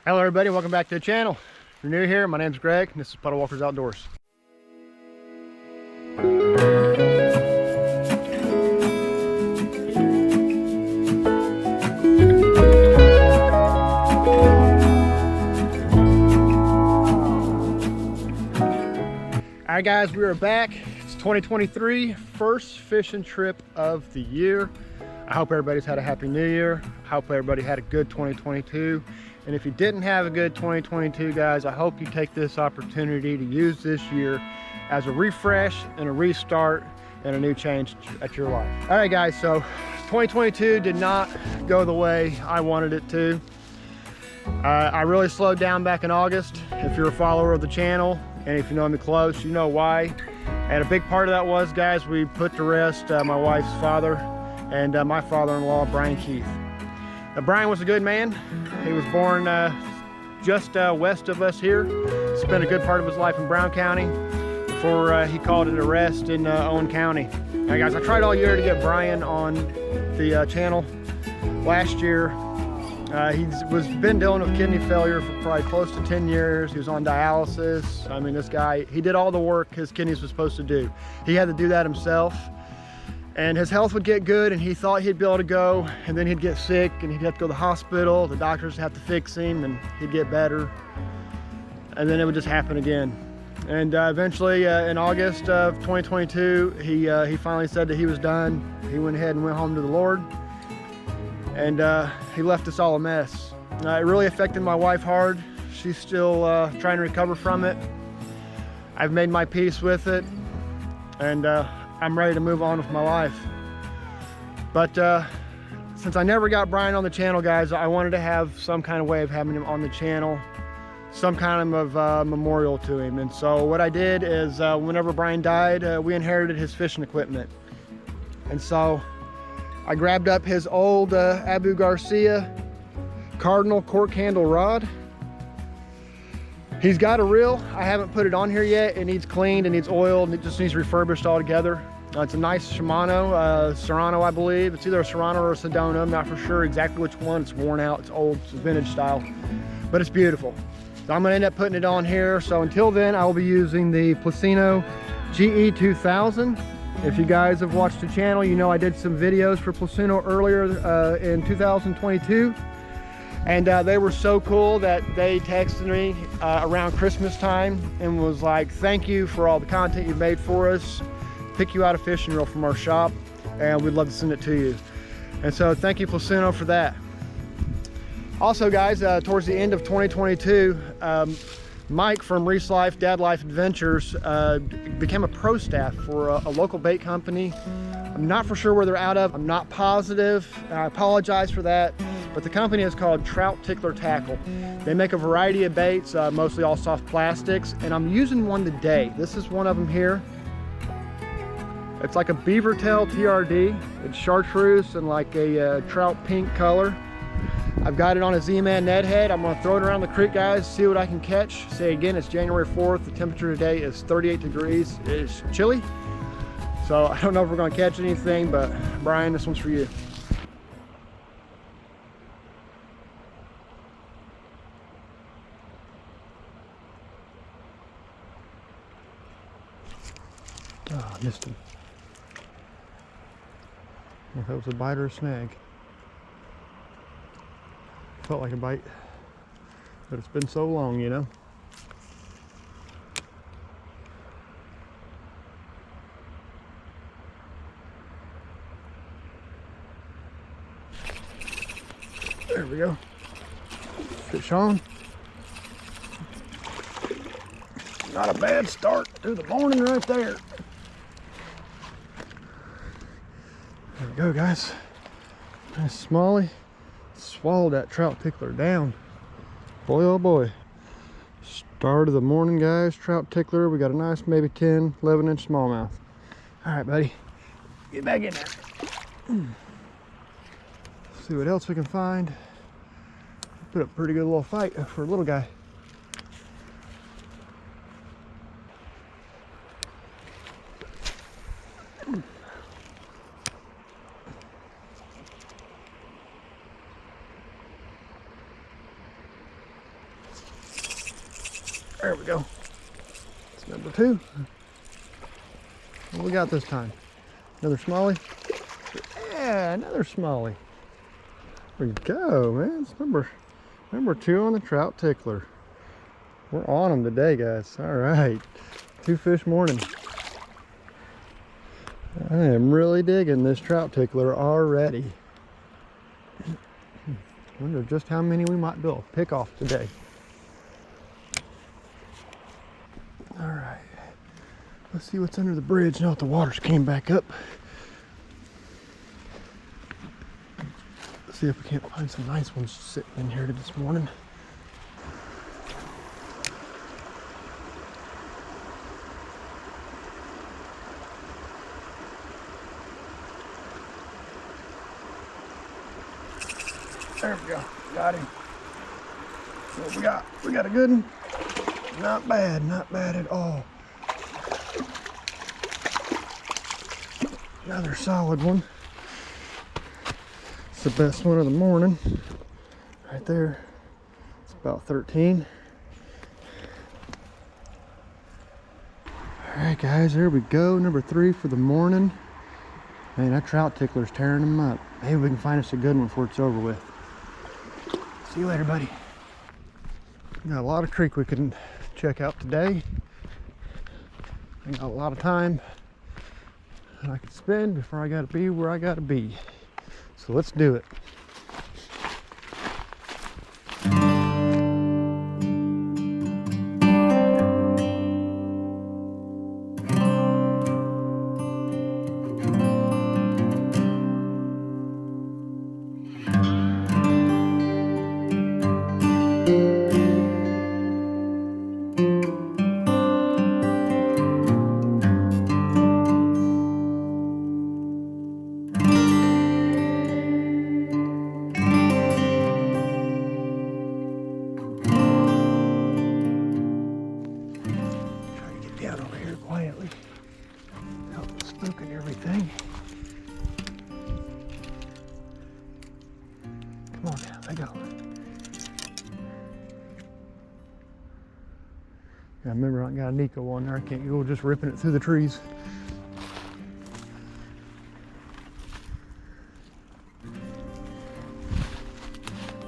Hello everybody, welcome back to the channel. If you're new here, my name's Greg and this is Puddle Walkers Outdoors. Alright guys, we are back. It's 2023, first fishing trip of the year. I hope everybody's had a happy new year. I hope everybody had a good 2022. And if you didn't have a good 2022, guys, I hope you take this opportunity to use this year as a refresh and a restart and a new change at your life. All right, guys, so 2022 did not go the way I wanted it to. I really slowed down back in August. If you're a follower of the channel, and if you know me close, you know why. And a big part of that was, guys, we put to rest my wife's father and my father-in-law, Brian Keith. Brian was a good man. He was born just west of us here. Spent a good part of his life in Brown County before he called it a rest in Owen County. Now guys, I tried all year to get Brian on the channel. Last year, he's been dealing with kidney failure for probably close to 10 years. He was on dialysis. I mean, this guy, he did all the work his kidneys were supposed to do. He had to do that himself. And his health would get good and he thought he'd be able to go, and then he'd get sick and he'd have to go to the hospital. The doctors have to fix him and he'd get better. And then it would just happen again. And eventually in August of 2022, he finally said that he was done. He went ahead and went home to the Lord. And he left us all a mess. It really affected my wife hard. She's still trying to recover from it. I've made my peace with it. And I'm ready to move on with my life. But since I never got Brian on the channel, guys, I wanted to have some kind of way of having him on the channel, some kind of memorial to him. And so what I did is whenever Brian died, we inherited his fishing equipment. And so I grabbed up his old Abu Garcia Cardinal cork handle rod. He's got a reel. I haven't put it on here yet. It needs cleaned, it needs oiled, and it just needs refurbished altogether. It's a nice Shimano, Serrano, I believe. It's either a Serrano or a Sedona. I'm not for sure exactly which one. It's worn out, it's old, it's vintage style, but it's beautiful. So I'm gonna end up putting it on here. So until then, I will be using the Placino GE 2000. If you guys have watched the channel, you know I did some videos for Placino earlier in 2022. And they were so cool that they texted me around Christmas time and was like, thank you for all the content you've made for us. Pick you out a fishing reel from our shop and we'd love to send it to you. And so thank you, Placino, for that. Also, guys, towards the end of 2022, Mike from Reese Life, Dad Life Adventures became a pro staff for a local bait company. I'm not for sure where they're out of. I'm not positive. I apologize for that. But the company is called Trout Tickler Tackle. They make a variety of baits, mostly all soft plastics, and I'm using one today. This is one of them here. It's like a beaver tail TRD. It's chartreuse and like a trout pink color. I've got it on a Z-Man net head. I'm gonna throw it around the creek, guys, see what I can catch. Say again, it's January 4th. The temperature today is 38 degrees. It's chilly. So I don't know if we're gonna catch anything, but Brian, this one's for you. Oh, I missed him. I don't know if that was a bite or a snag. Felt like a bite, but it's been so long, you know. There we go. Fish on. Not a bad start to the morning right there. There we go, guys. Nice smallie. Swallowed that trout tickler down. Boy, oh boy. Start of the morning, guys. Trout tickler. We got a nice maybe 10, 11-inch smallmouth. All right, buddy. Get back in there. See what else we can find. Put up a pretty good little fight for a little guy. There we go. It's number 2. What we got this time? Another smallie? Yeah, another smallie. There we go, man. It's number 2 on the trout tickler. We're on them today, guys. All right. 2 fish morning. I am really digging this trout tickler already. Wonder just how many we might be able to pick off today. All right. Let's see what's under the bridge now that the waters came back up. Let's see if we can't find some nice ones sitting in here this morning. There we go. Got him. What we got? We got a good one. Not bad. Not bad at all. Another solid one. It's the best one of the morning. Right there. It's about 13. Alright guys, there we go. Number 3 for the morning. Man, that trout tickler's tearing them up. Maybe we can find us a good one before it's over with. See you later, buddy. Got a lot of creek we can check out today. I got a lot of time that I can spend before I gotta be where I gotta be. So let's do it. Down over here quietly. Help the spook and everything. Come on down, let go. Yeah, remember I got a Nico on there. I can't go just ripping it through the trees.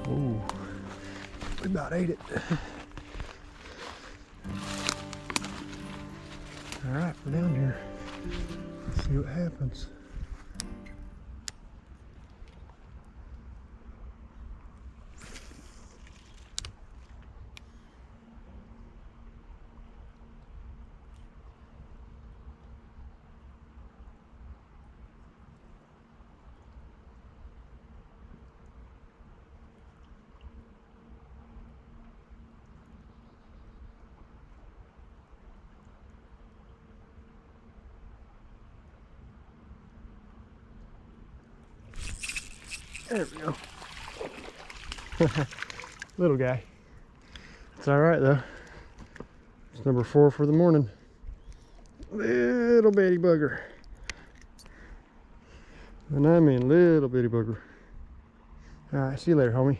Ooh, we about ate it. All right, we're down here. Let's see what happens. There we go. Little guy. It's all right though. It's number 4 for the morning. Little bitty bugger. And I mean little bitty bugger. All right, see you later, homie.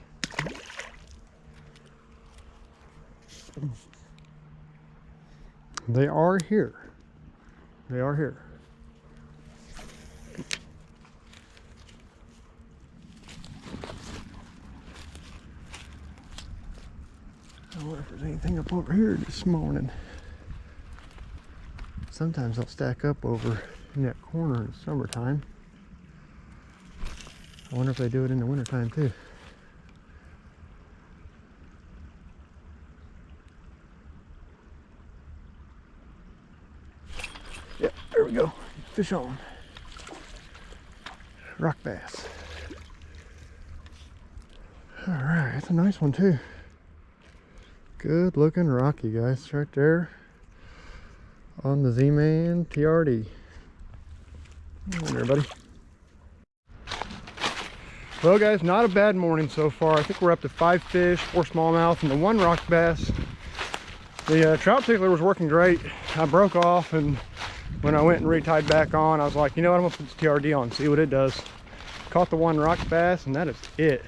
They are here. They are here. I wonder if there's anything up over here this morning. Sometimes they'll stack up over in that corner in the summertime. I wonder if they do it in the wintertime too. Yep, there we go. Fish on. Rock bass. All right, that's a nice one too. Good looking rocky, guys, right there on the Z-Man TRD. Hey there, buddy. Well, guys, not a bad morning so far. I think we're up to 5 fish, 4 smallmouth, and the 1 rock bass. The trout tickler was working great. I broke off, and when I went and retied back on, I was like, you know what, I'm gonna put the TRD on, see what it does. Caught the 1 rock bass, and that is it.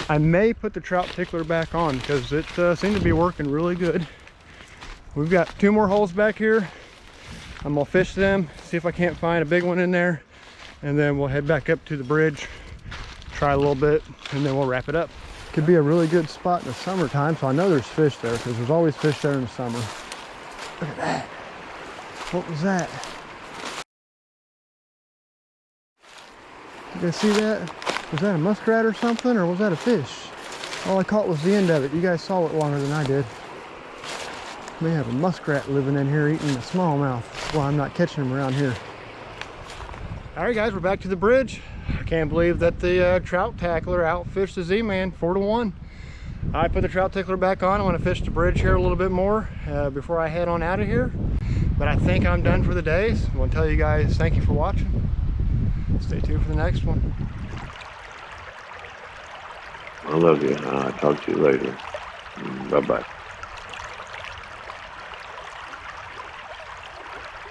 I may put the trout tickler back on because it seemed to be working really good. We've got 2 more holes back here. I'm gonna fish them, see if I can't find a big one in there, and then we'll head back up to the bridge, try a little bit, and then we'll wrap it up. Could be a really good spot in the summertime, so I know there's fish there because there's always fish there in the summer. Look at that. What was that? You guys see that? Was that a muskrat or something, or was that a fish? All I caught was the end of it. You guys saw it longer than I did. May have a muskrat living in here eating a smallmouth. Well, I'm not catching them around here. All right, guys, we're back to the bridge. I can't believe that the trout tackler outfished the Z-Man 4-1. I put the trout tackler back on. I want to fish the bridge here a little bit more before I head on out of here. But I think I'm done for the day. So I want to tell you guys thank you for watching. Stay tuned for the next one. I love you. I'll talk to you later. Bye-bye.